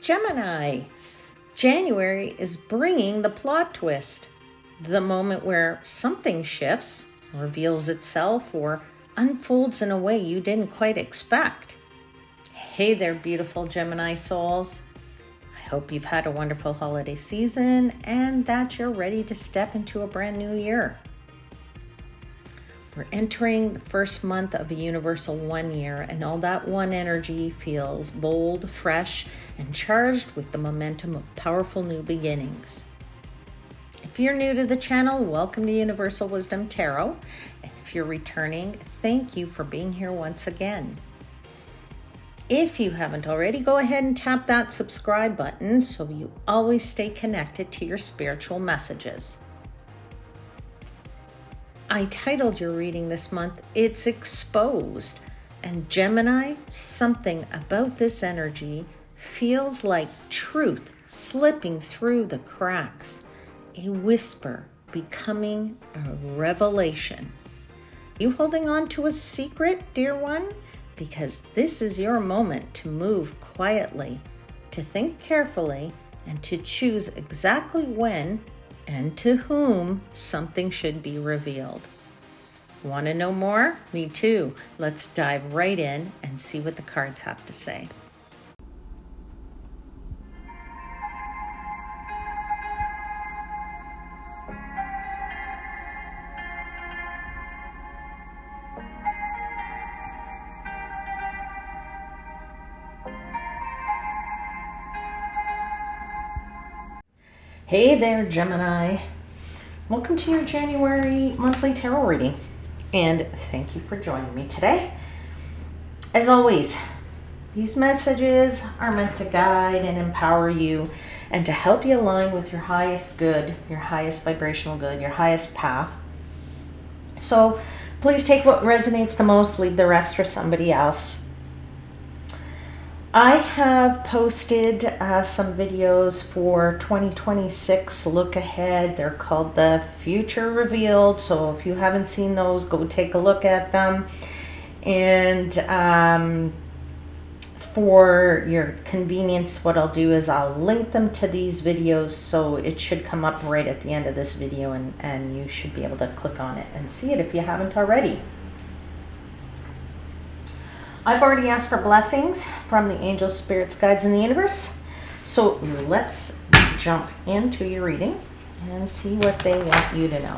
Gemini. January is bringing the plot twist, the moment where something shifts, reveals itself, or unfolds in a way you didn't quite expect. Hey there, beautiful Gemini souls. I hope you've had a wonderful holiday season and that you're ready to step into a brand new year. We're entering the first month of a universal 1 year, and all that one energy feels bold, fresh, and charged with the momentum of powerful new beginnings. If you're new to the channel, welcome to Universal Wisdom Tarot. And if you're returning, thank you for being here once again. If you haven't already, go ahead and tap that subscribe button so you always stay connected to your spiritual messages. I titled your reading this month, It's Exposed. And Gemini, something about this energy feels like truth slipping through the cracks, a whisper becoming a revelation. You holding on to a secret, dear one? Because this is your moment to move quietly, to think carefully, and to choose exactly when and to whom something should be revealed. Want to know more? Me too. Let's dive right in and see what the cards have to say. Hey there, Gemini. Welcome to your January monthly tarot reading, and thank you for joining me today. As always, these messages are meant to guide and empower you and to help you align with your highest good, your highest vibrational good, your highest path. So please take what resonates the most, leave the rest for somebody else. I have posted some videos for 2026 look ahead. They're called The Future Revealed. So if you haven't seen those, go take a look at them. And for your convenience, what I'll do is I'll link them to these videos. So it should come up right at the end of this video, and you should be able to click on it and see it if you haven't already. I've already asked for blessings from the angels, spirits, guides, and the universe. So let's jump into your reading and see what they want you to know.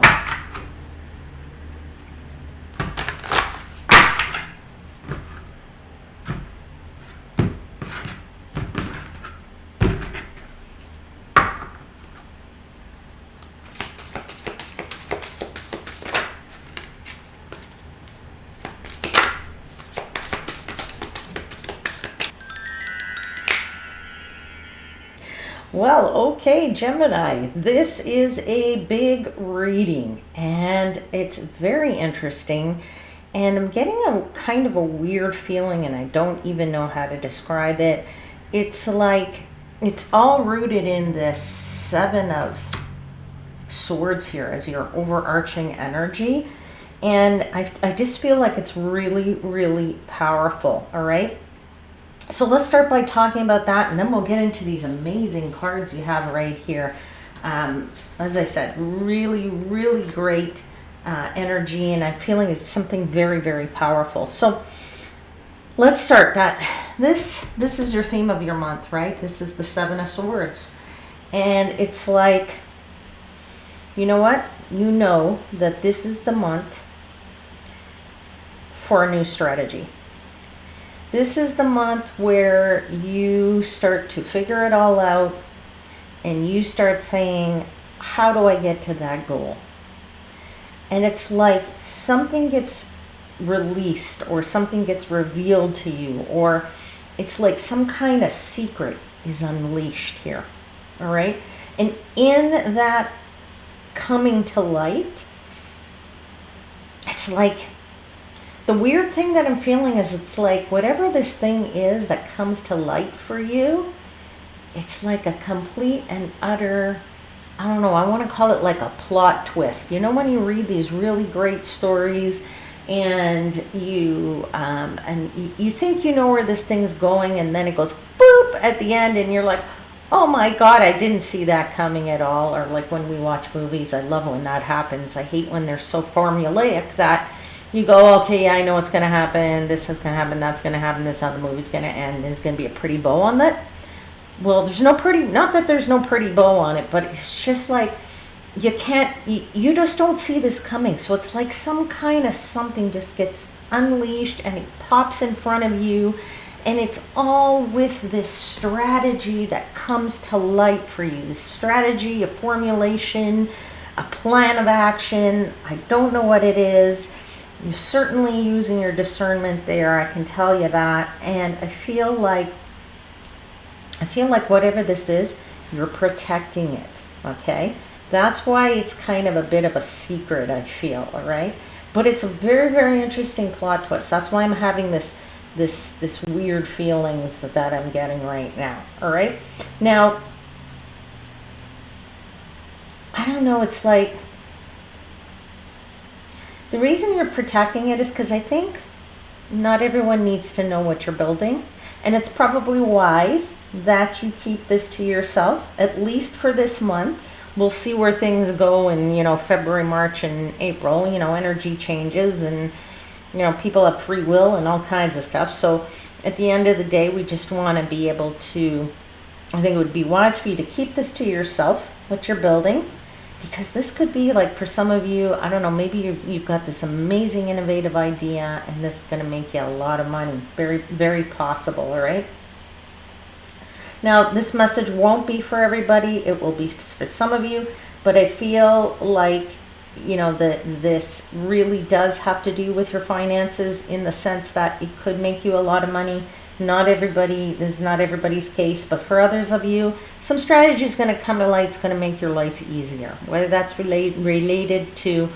Well, okay, Gemini, this is a big reading and it's very interesting, and I'm getting a kind of a weird feeling and I don't even know how to describe it. It's like it's all rooted in this Seven of Swords here as your overarching energy, and I just feel like it's really, really powerful, all right? So let's start by talking about that, and then we'll get into these amazing cards you have right here. As I said, really, really great energy, and I'm feeling it's something very, very powerful. So let's start that. This is your theme of your month, right? This is the Seven of Swords. And it's like, you know what? You know that this is the month for a new strategy. This is the month where you start to figure it all out and you start saying, how do I get to that goal? And it's like something gets released or something gets revealed to you, or it's like some kind of secret is unleashed here. All right. And in that coming to light, it's like, the weird thing that I'm feeling is it's like whatever this thing is that comes to light for you, it's like a complete and utter, I don't know, I want to call it like a plot twist. You know, when you read these really great stories and you think you know where this thing's going, and then it goes boop at the end and you're like, oh my God, I didn't see that coming at all. Or like when we watch movies, I love when that happens. I hate when they're so formulaic that you go, okay, yeah, I know what's going to happen. This is going to happen. That's going to happen. This is how the movie's going to end. There's going to be a pretty bow on it. Well, there's no pretty, not that there's no pretty bow on it, but it's just like, you can't, you just don't see this coming. So it's like some kind of something just gets unleashed and it pops in front of you. And it's all with this strategy that comes to light for you. This strategy, a formulation, a plan of action. I don't know what it is. You're certainly using your discernment there, I can tell you that. And I feel like whatever this is, you're protecting it, okay? That's why it's kind of a bit of a secret, I feel, all right? But it's a very, very interesting plot twist. That's why I'm having this weird feelings that I'm getting right now, all right? Now, I don't know, it's like, the reason you're protecting it is because I think not everyone needs to know what you're building. And it's probably wise that you keep this to yourself, at least for this month. We'll see where things go in, February, March, and April. Energy changes and, people have free will and all kinds of stuff. So at the end of the day, we just want to be able to, I think it would be wise for you to keep this to yourself, what you're building. Because this could be like, for some of you, I don't know, maybe you've got this amazing innovative idea and this is going to make you a lot of money. Very, very possible, all right? Now, this message won't be for everybody. It will be for some of you. But I feel like, this really does have to do with your finances in the sense that it could make you a lot of money. Not everybody, this is not everybody's case, but for others of you, some strategy is going to come to light. It's going to make your life easier. Whether that's related to your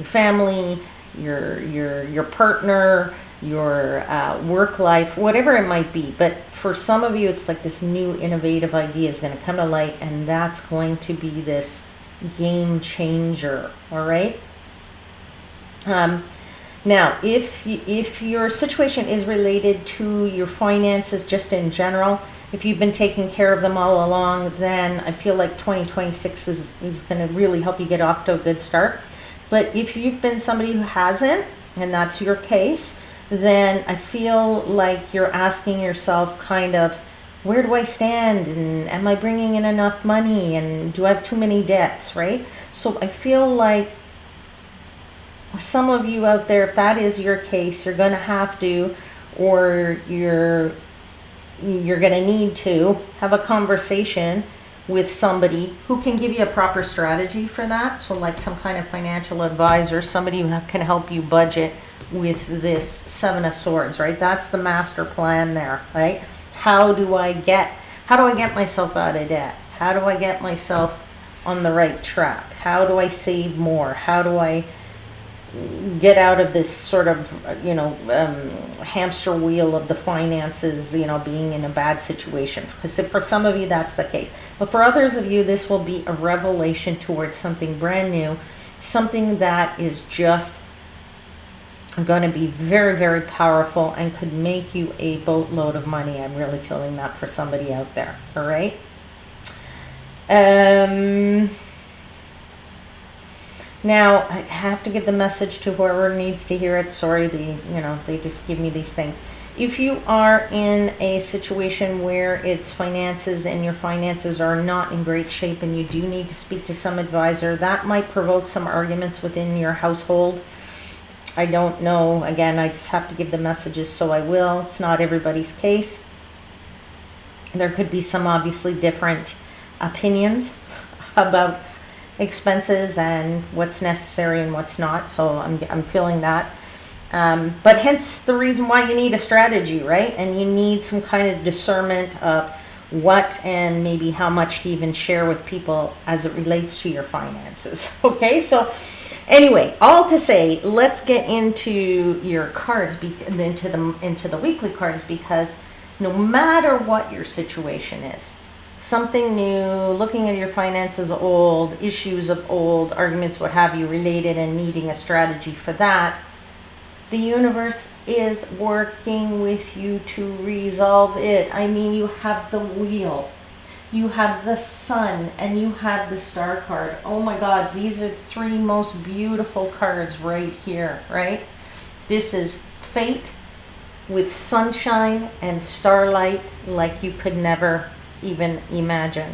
family, your partner, your work life, whatever it might be. But for some of you, it's like this new innovative idea is going to come to light, and that's going to be this game changer. All right. Now, if your situation is related to your finances just in general, if you've been taking care of them all along, then I feel like 2026 is going to really help you get off to a good start. But if you've been somebody who hasn't, and that's your case, then I feel like you're asking yourself kind of, where do I stand? And am I bringing in enough money? And do I have too many debts, right? So I feel like some of you out there, if that is your case, you're going to have to, or you're going to need to have a conversation with somebody who can give you a proper strategy for that. So like some kind of financial advisor, somebody who can help you budget with this Seven of Swords, right? That's the master plan there, right? How do I get myself out of debt? How do I get myself on the right track? How do I save more? How do I get out of this sort of, hamster wheel of the finances, being in a bad situation? Because for some of you, that's the case. But for others of you, this will be a revelation towards something brand new, something that is just going to be very, very powerful and could make you a boatload of money. I'm really feeling that for somebody out there. All right. Now, I have to give the message to whoever needs to hear it. Sorry, they just give me these things. If you are in a situation where it's finances and your finances are not in great shape and you do need to speak to some advisor, that might provoke some arguments within your household. I don't know. Again, I just have to give the messages, so I will. It's not everybody's case. There could be some obviously different opinions about expenses and what's necessary and what's not. So I'm feeling that. But hence the reason why you need a strategy, right? And you need some kind of discernment of what and maybe how much to even share with people as it relates to your finances. Okay, so anyway, all to say, let's get into your cards, into the weekly cards, because no matter what your situation is, something new, looking at your finances old, issues of old, arguments, what have you, related, and needing a strategy for that, The universe is working with you to resolve it. I mean, you have the wheel, you have the sun, and you have the star card. Oh my God, these are the three most beautiful cards right here, right? This is fate with sunshine and starlight like you could never even imagine.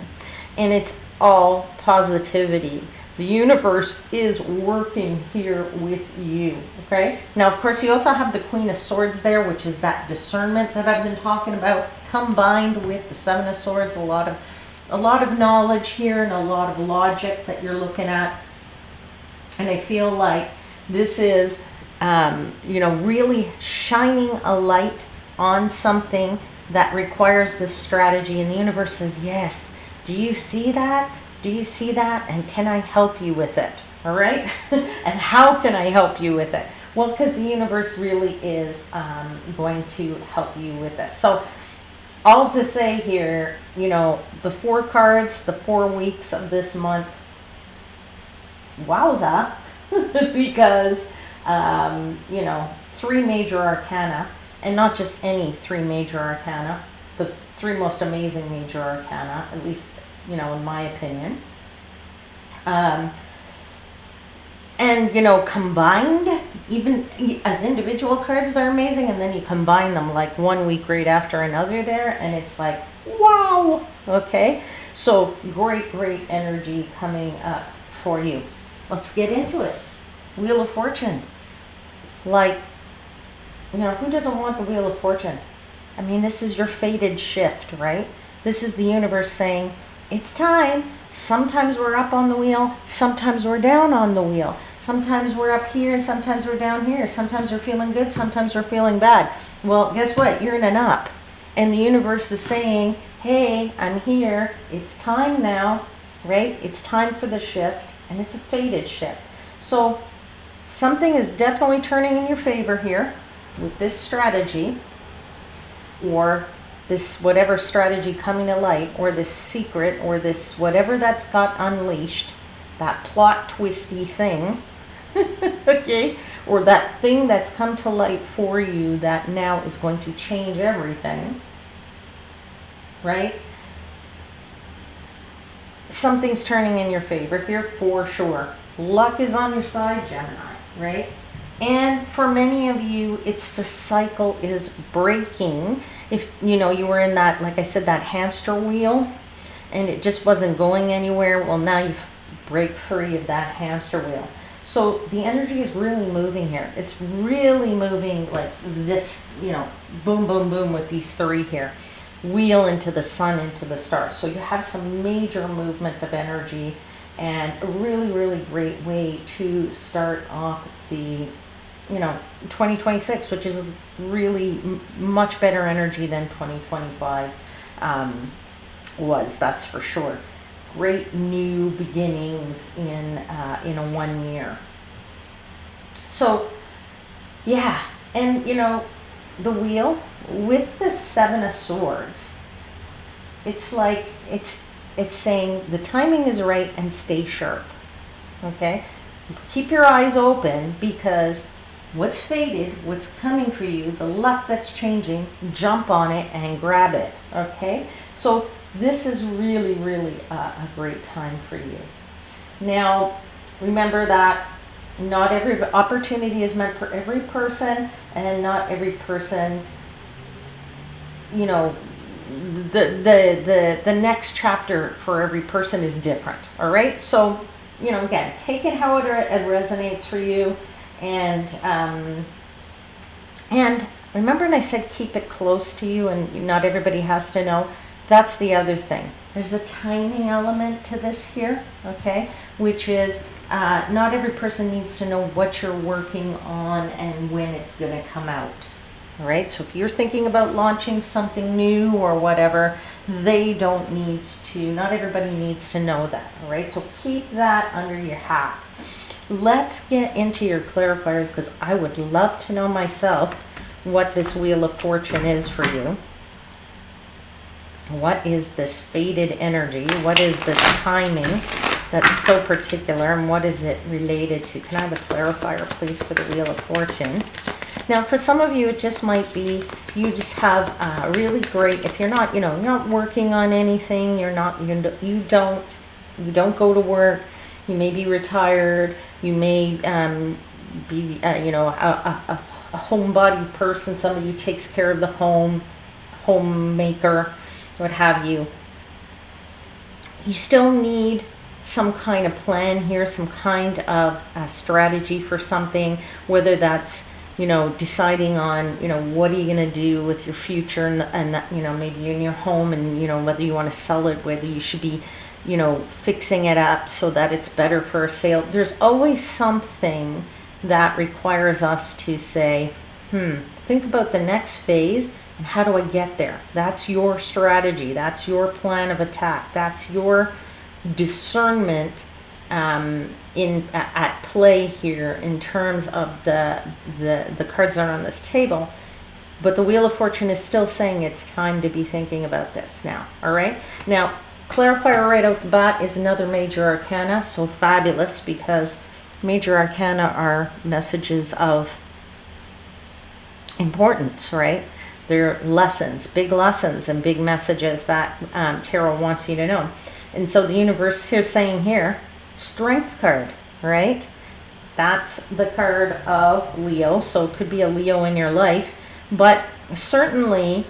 And it's all positivity. The universe is working here with you, okay? Now, of course, you also have the Queen of Swords there, which is that discernment that I've been talking about, combined with the Seven of Swords. A lot of knowledge here and a lot of logic that you're looking at. And I feel like this is, really shining a light on something that requires this strategy. And the universe says, yes, do you see that? Do you see that? And can I help you with it? All right? And how can I help you with it? Well, because the universe really is going to help you with this. So all to say here, the 4 cards, the 4 weeks of this month, wowza, because, 3 major arcana, and not just any 3 major arcana, the 3 most amazing major arcana, at least, in my opinion. And, combined, even as individual cards, they're amazing. And then you combine them like 1 week right after another there. And it's like, wow. Okay. So great energy coming up for you. Let's get into it. Wheel of Fortune. Like, who doesn't want the Wheel of Fortune? I mean, this is your fated shift, right? This is the universe saying, it's time. Sometimes we're up on the wheel. Sometimes we're down on the wheel. Sometimes we're up here and sometimes we're down here. Sometimes we're feeling good. Sometimes we're feeling bad. Well, guess what? You're in an up. And the universe is saying, hey, I'm here. It's time now, right? It's time for the shift. And it's a fated shift. So something is definitely turning in your favor here with this strategy, or this whatever strategy coming to light, or this secret, or this whatever that's got unleashed, that plot twisty thing, okay, or that thing that's come to light for you that now is going to change everything, right? Something's turning in your favor here for sure. Luck is on your side, Gemini, right? And for many of you, it's the cycle is breaking. If you were in that, like I said, that hamster wheel, and it just wasn't going anywhere, well, now you break free of that hamster wheel. So the energy is really moving here. It's really moving like this, boom, boom, boom with these 3 here. Wheel into the sun, into the stars. So you have some major movement of energy, and a really great way to start off the 2026, which is really much better energy than 2025 was, that's for sure. Great new beginnings in a 1 year. So yeah, and the wheel with the 7 of Swords, it's like it's saying the timing is right and stay sharp. Okay, keep your eyes open, because what's fated, what's coming for you, the luck that's changing, jump on it and grab it. Okay, so this is really a great time for you. Now remember that not every opportunity is meant for every person, and not every person, the next chapter for every person is different. All right, so again, take it how it resonates for you. And remember when I said keep it close to you and not everybody has to know? That's the other thing. There's a timing element to this here, okay? Which is not every person needs to know what you're working on and when it's going to come out. All right, so if you're thinking about launching something new or whatever, they don't need to, not everybody needs to know that. All right, so keep that under your hat. Let's get into your clarifiers, because I would love to know myself what this Wheel of Fortune is for you. What is this fated energy? What is this timing that's so particular, and what is it related to? Can I have a clarifier, please, for the Wheel of Fortune? Now, for some of you, it just might be you just have really great. If you're not, you're not working on anything. You're not. You don't go to work. You may be retired. You may be, a homebody person. Somebody who takes care of the home, homemaker, what have you. You still need some kind of plan here, some kind of strategy for something, whether that's, deciding on, what are you going to do with your future and maybe in your home and, whether you want to sell it, whether you should be, fixing it up so that it's better for a sale. There's always something that requires us to say, think about the next phase and how do I get there? That's your strategy. That's your plan of attack. That's your discernment at play here in terms of the cards that are on this table. But the Wheel of Fortune is still saying it's time to be thinking about this now. All right. Now, clarifier right out the bat is another major arcana. So fabulous, because major arcana are messages of importance, right? They're lessons, big lessons and big messages that tarot wants you to know. And so the universe is saying here, Strength card, right? That's the card of Leo. So it could be a Leo in your life, but certainly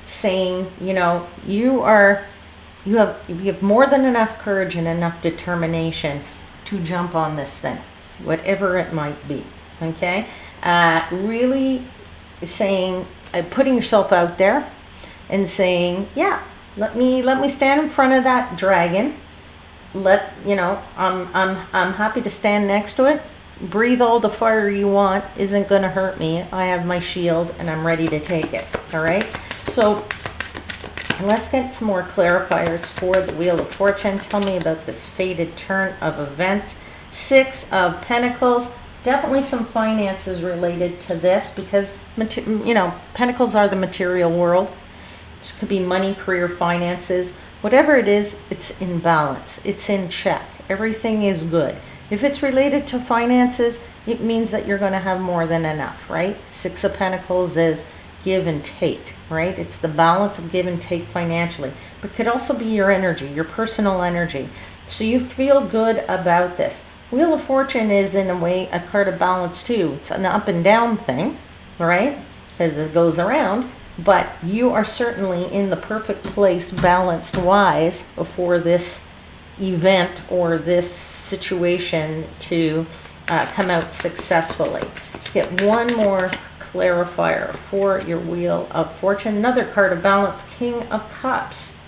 saying, you have more than enough courage and enough determination to jump on this thing, whatever it might be. Okay, really saying, putting yourself out there and saying, yeah, let me stand in front of that dragon. I'm happy to stand next to it. Breathe all the fire you want. Isn't going to hurt me. I have my shield and I'm ready to take it. All right. So let's get some more clarifiers for the Wheel of Fortune. Tell me about this fated turn of events. 6 of Pentacles. Definitely some finances related to this because, Pentacles are the material world. This could be money, career, finances. Whatever it is, it's in balance. It's in check. Everything is good. If it's related to finances, it means that you're going to have more than enough, right? 6 of Pentacles is give and take, right? It's the balance of give and take financially. But it could also be your energy, your personal energy. So you feel good about this. Wheel of Fortune is, in a way, a card of balance too. It's an up and down thing, right? As it goes around. But you are certainly in the perfect place, balanced-wise, for this event or this situation to come out successfully. Let's get one more clarifier for your Wheel of Fortune. Another card of balance, King of Cups.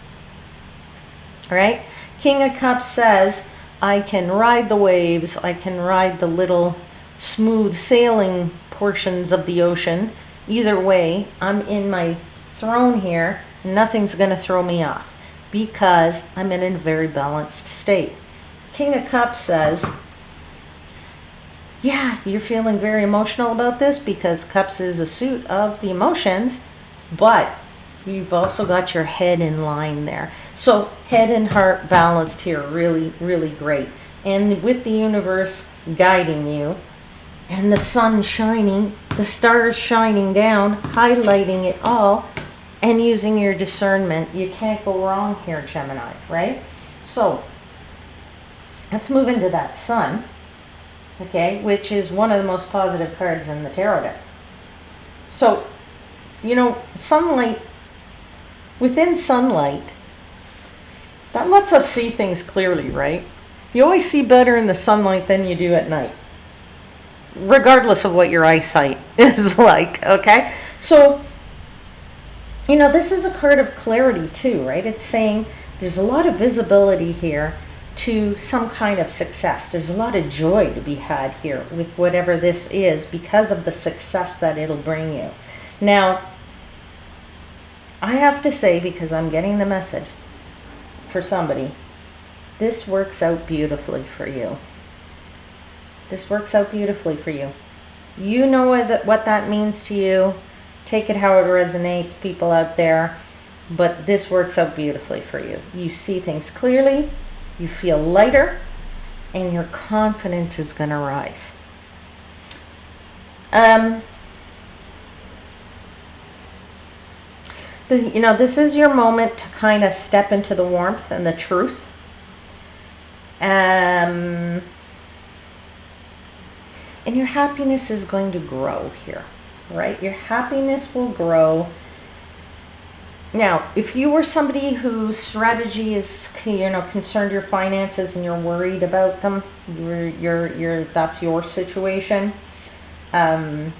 All right? King of Cups says, I can ride the waves. I can ride the little smooth sailing portions of the ocean. Either way, I'm in my throne here. Nothing's going to throw me off because I'm in a very balanced state. King of Cups says, yeah, you're feeling very emotional about this because Cups is a suit of the emotions, but you've also got your head in line there. So head and heart balanced here, really, really great. And with the universe guiding you, and the sun shining, the stars shining down, highlighting it all, and using your discernment. You can't go wrong here, Gemini, right? So let's move into that sun, okay, which is one of the most positive cards in the tarot deck. So, sunlight, within sunlight, that lets us see things clearly, right? You always see better in the sunlight than you do at night, regardless of what your eyesight is like, okay? So, this is a card of clarity too, right? It's saying there's a lot of visibility here to some kind of success. There's a lot of joy to be had here with whatever this is because of the success that it'll bring you. Now, I have to say, because I'm getting the message for somebody, this works out beautifully for you. This works out beautifully for you. You know what that means to you. Take it how it resonates, people out there. But this works out beautifully for you. You see things clearly. You feel lighter. And your confidence is going to rise. Um, you know, this is your moment to kind of step into the warmth and the truth. And your happiness is going to grow here, right? Your happiness will grow. Now, if you were somebody whose strategy is, you know, concerned your finances and you're worried about them, that's your situation. I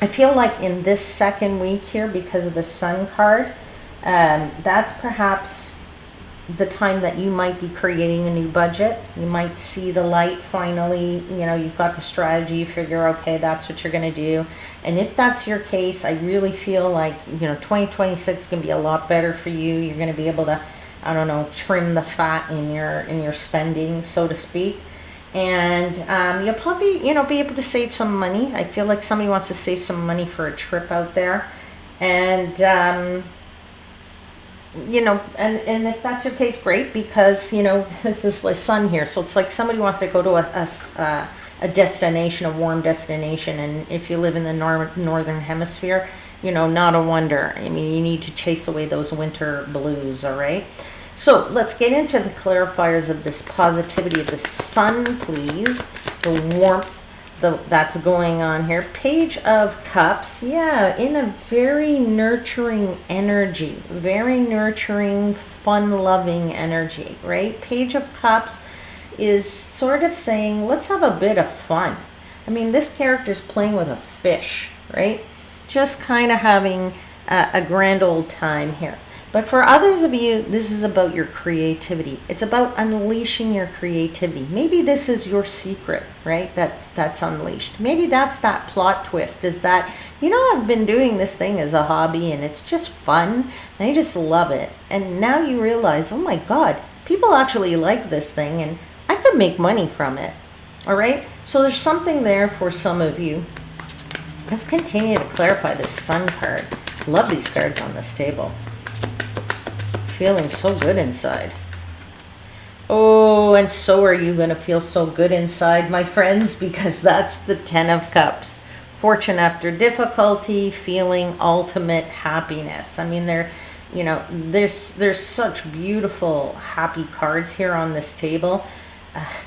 feel like in this second week here, because of the Sun card, that's perhaps the time that you might be creating a new budget. You might see the light finally. You know, you've got the strategy, you figure, okay, that's what you're going to do. And if that's your case, I really feel like, you know, 2026 can be a lot better for you. You're going to be able to, I don't know, trim the fat in your spending, so to speak. And you'll probably, you know, be able to save some money. I feel like somebody wants to save some money for a trip out there. And you know, and if that's your case, great, because, you know, there's the sun here. So it's like somebody wants to go to a destination, a warm destination. And if you live in the northern hemisphere, you know, not a wonder. I mean, you need to chase away those winter blues, all right? So let's get into the clarifiers of this positivity of the sun, please. The warmth that's going on here. Page of Cups, yeah, in a very nurturing energy, very nurturing, fun-loving energy, right? Page of Cups is sort of saying, let's have a bit of fun. I mean, this character's playing with a fish, right? Just kind of having a grand old time here. But for others of you, this is about your creativity. It's about unleashing your creativity. Maybe this is your secret, right? That's unleashed. Maybe that's that plot twist, is that, you know, I've been doing this thing as a hobby and it's just fun and I just love it. And now you realize, oh my God, people actually like this thing and I could make money from it. All right? So there's something there for some of you. Let's continue to clarify this Sun card. Love these cards on this table. Feeling so good inside. Oh, and so are you going to feel so good inside, my friends, because that's the Ten of Cups. Fortune after difficulty, feeling ultimate happiness. I mean, you know, there's such beautiful, happy cards here on this table.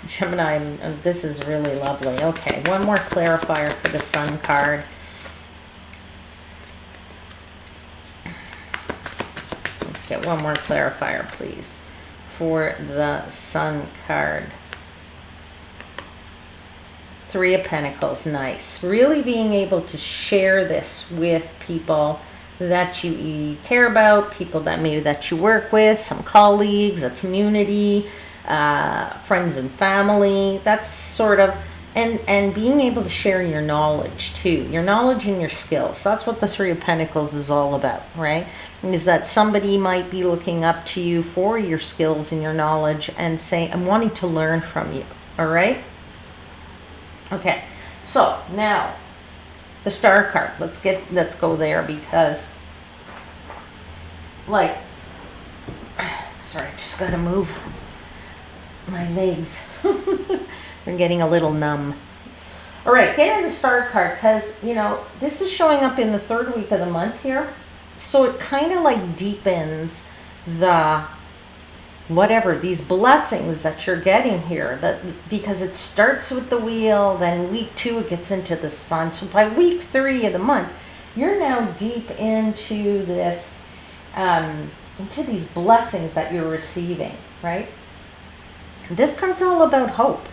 Gemini, this is really lovely. Okay, one more clarifier for the Sun card. Get one more clarifier, please, for the Sun card. Three of Pentacles, nice. Really being able to share this with people that you care about, people that maybe that you work with, some colleagues, a community, friends and family. That's sort of, and being able to share your knowledge too, your knowledge and your skills. That's what the Three of Pentacles is all about, right? Is that somebody might be looking up to you for your skills and your knowledge and saying, I'm wanting to learn from you, all right? Okay, so now the Star card. Let's go there, because, like, sorry, I just gotta move my legs. They're getting a little numb. All right, get into the Star card, because, you know, this is showing up in the third week of the month here. So it kind of like deepens the whatever, these blessings that you're getting here, that because it starts with the Wheel, then week 2 it gets into the Sun. So by week 3 of the month, you're now deep into this, into these blessings that you're receiving, right? This card's all about hope.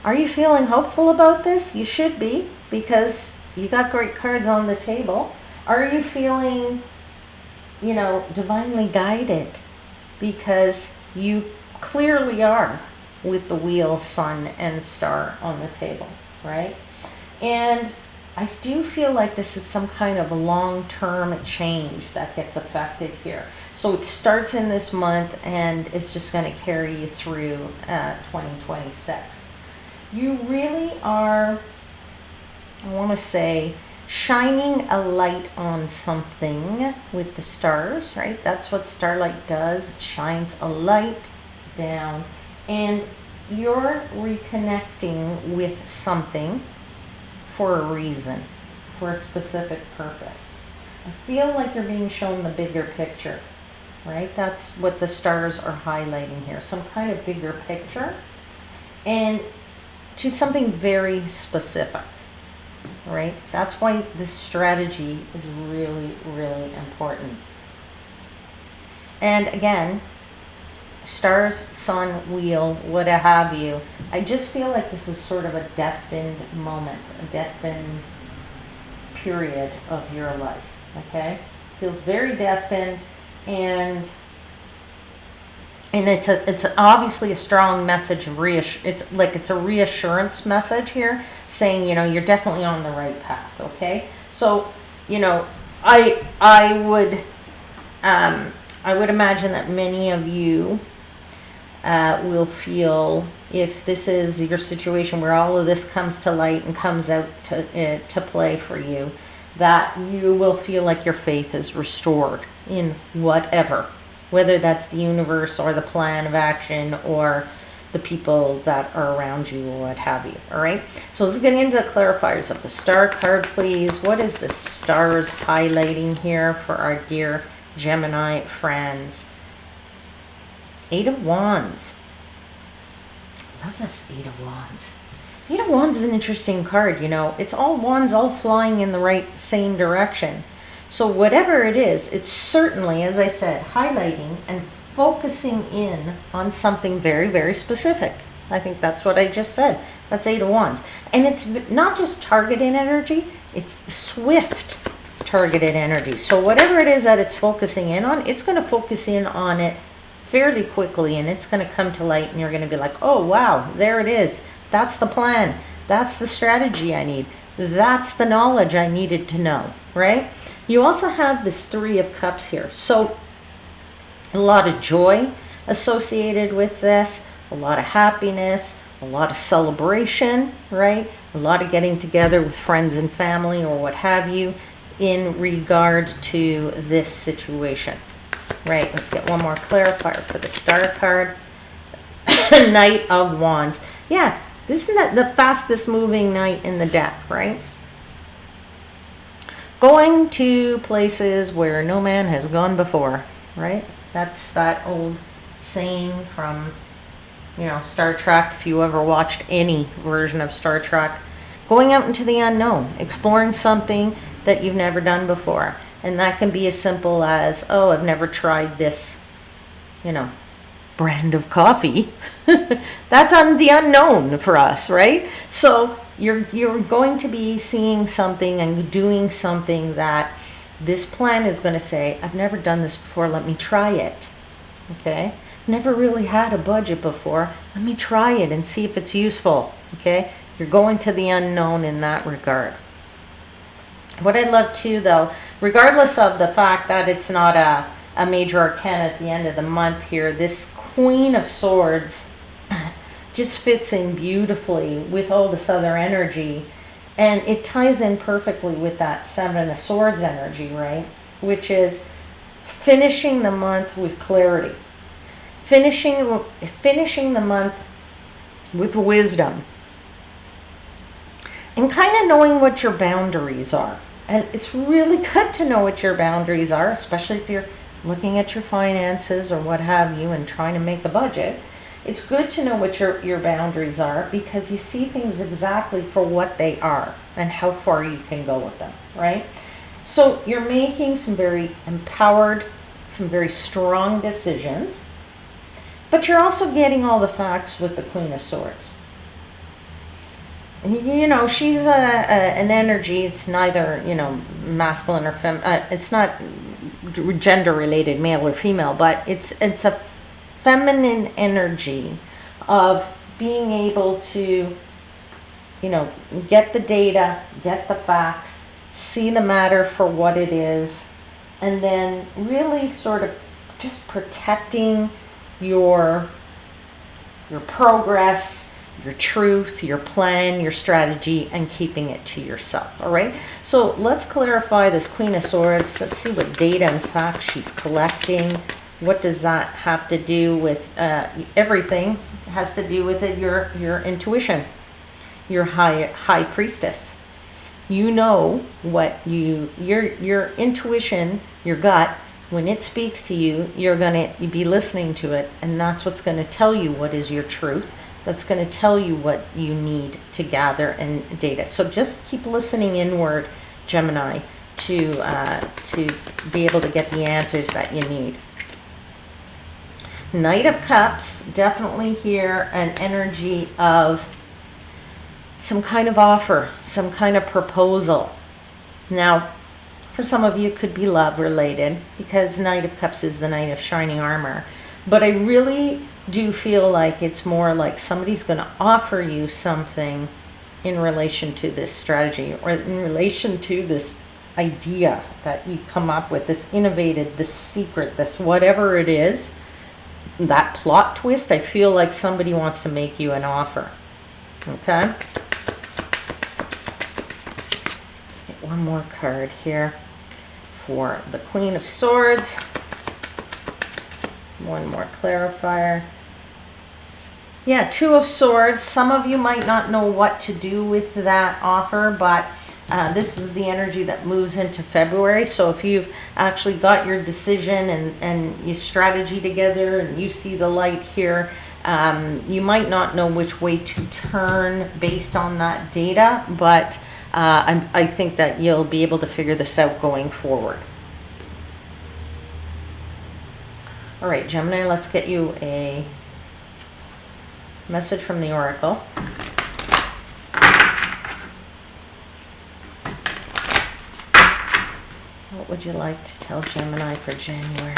Are you feeling hopeful about this? You should be, because you got great cards on the table. Are you feeling, you know, divinely guided? Because you clearly are, with the Wheel, Sun, and Star on the table, right? And I do feel like this is some kind of a long-term change that gets affected here. So it starts in this month and it's just going to carry you through 2026. You really are, I want to say, shining a light on something with the stars, right? That's what starlight does. It shines a light down. And you're reconnecting with something for a reason, for a specific purpose. I feel like you're being shown the bigger picture, right? That's what the stars are highlighting here, some kind of bigger picture, and to something very specific, right? That's why this strategy is really, really important. And again, stars, sun, wheel, what have you, I just feel like this is sort of a destined moment, a destined period of your life, okay? Feels very destined, and it's obviously a strong message of it's a reassurance message here, saying, you know, you're definitely on the right path, okay? So, you know, I would imagine that many of you will feel, if this is your situation where all of this comes to light and comes out to play for you, that you will feel like your faith is restored in whatever, whether that's the universe or the plan of action or the people that are around you or what have you. All right, so let's get into the clarifiers of the star card, please. What is the stars highlighting here for our dear Gemini friends? Eight of Wands. I love this Eight of Wands. Eight of Wands is an interesting card, you know. It's all wands all flying in the right same direction. So whatever it is, it's certainly, as I said, highlighting and focusing in on something very, very specific. I think that's what I just said. That's Eight of Wands. And it's not just targeted energy, it's swift targeted energy. So whatever it is that it's focusing in on, it's going to focus in on it fairly quickly, and it's going to come to light, and you're going to be like, oh wow, there it is. That's the plan. That's the strategy I need. That's the knowledge I needed to know, right? You also have this Three of Cups here. So a lot of joy associated with this, a lot of happiness, a lot of celebration, right? A lot of getting together with friends and family or what have you in regard to this situation. Right, let's get one more clarifier for the star card. Knight of Wands. Yeah, this is the fastest moving knight in the deck, right? Going to places where no man has gone before, right? That's that old saying from, you know, Star Trek, if you ever watched any version of Star Trek. Going out into the unknown, exploring something that you've never done before. And that can be as simple as, oh, I've never tried this, you know, brand of coffee. That's on the unknown for us, right? So you're going to be seeing something and doing something that this plan is going to say, I've never done this before, let me try it. Okay? Never really had a budget before, let me try it and see if it's useful. Okay? You're going to the unknown in that regard. What I love too, though, regardless of the fact that it's not a major arcana at the end of the month here, this Queen of Swords just fits in beautifully with all this other energy, and it ties in perfectly with that Seven of Swords energy, right? Which is finishing the month with clarity, finishing the month with wisdom, and kind of knowing what your boundaries are. And it's really good to know what your boundaries are, especially if you're looking at your finances or what have you and trying to make a budget. It's good to know what your boundaries are, because you see things exactly for what they are and how far you can go with them, right? So you're making some very empowered, some very strong decisions, but you're also getting all the facts with the Queen of Swords. You know, she's an energy. It's neither, you know, masculine or it's not gender related, male or female, but it's a feminine energy of being able to, you know, get the data, get the facts, see the matter for what it is, and then really sort of just protecting your progress, your truth, your plan, your strategy, and keeping it to yourself. All right, so let's clarify this Queen of Swords. Let's see what data and facts she's collecting. What does that have to do with everything has to do with it, your intuition, your high priestess. You know what your intuition, your gut, when it speaks to you, you're going to be listening to it, and that's what's going to tell you what is your truth. That's going to tell you what you need to gather and data. So just keep listening inward, Gemini, to be able to get the answers that you need. Knight of Cups, definitely here an energy of some kind of offer, some kind of proposal. Now, for some of you, it could be love related, because Knight of Cups is the Knight of Shining Armor. But I really do feel like it's more like somebody's going to offer you something in relation to this strategy, or in relation to this idea that you come up with, this innovative, this secret, this whatever it is, that plot twist. I feel like somebody wants to make you an offer. Okay? Let's get one more card here for the Queen of Swords. One more clarifier. Yeah, Two of Swords. Some of you might not know what to do with that offer, but this is the energy that moves into February. So if you've actually got your decision and your strategy together, and you see the light here, you might not know which way to turn based on that data, but I think that you'll be able to figure this out going forward. All right, Gemini, let's get you a message from the Oracle. What would you like to tell Gemini for January?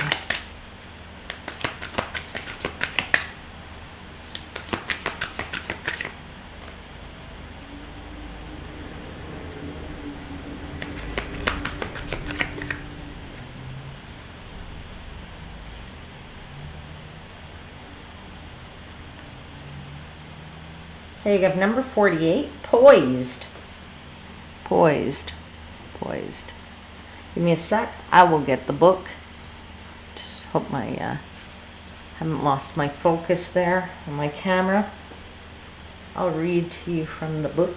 Okay, you have number 48, poised. Poised. Poised. Give me a sec. I will get the book. Just hope my haven't lost my focus there on my camera. I'll read to you from the book.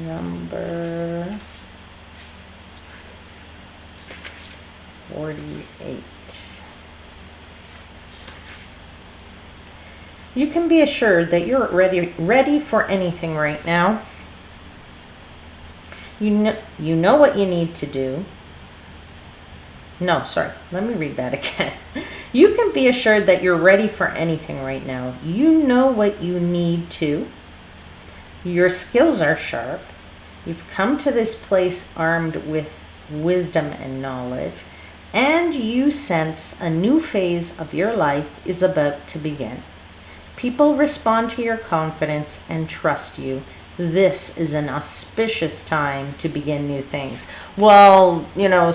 Number 48. You can be assured that you're ready for anything right now. You know what you need to do. No, sorry. Let me read that again. You can be assured that you're ready for anything right now. You know what you need to. Your skills are sharp. You've come to this place armed with wisdom and knowledge, and you sense a new phase of your life is about to begin. People respond to your confidence and trust you. This is an auspicious time to begin new things. Well, you know,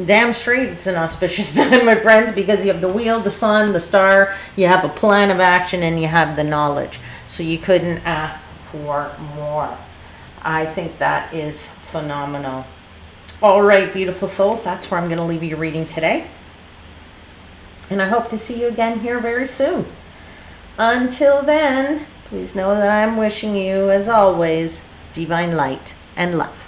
damn straight it's an auspicious time, my friends, because you have the wheel, the sun, the star, you have a plan of action, and you have the knowledge. So you couldn't ask for more. I think that is phenomenal. All right, beautiful souls, that's where I'm going to leave your reading today. And I hope to see you again here very soon. Until then, please know that I'm wishing you, as always, divine light and love.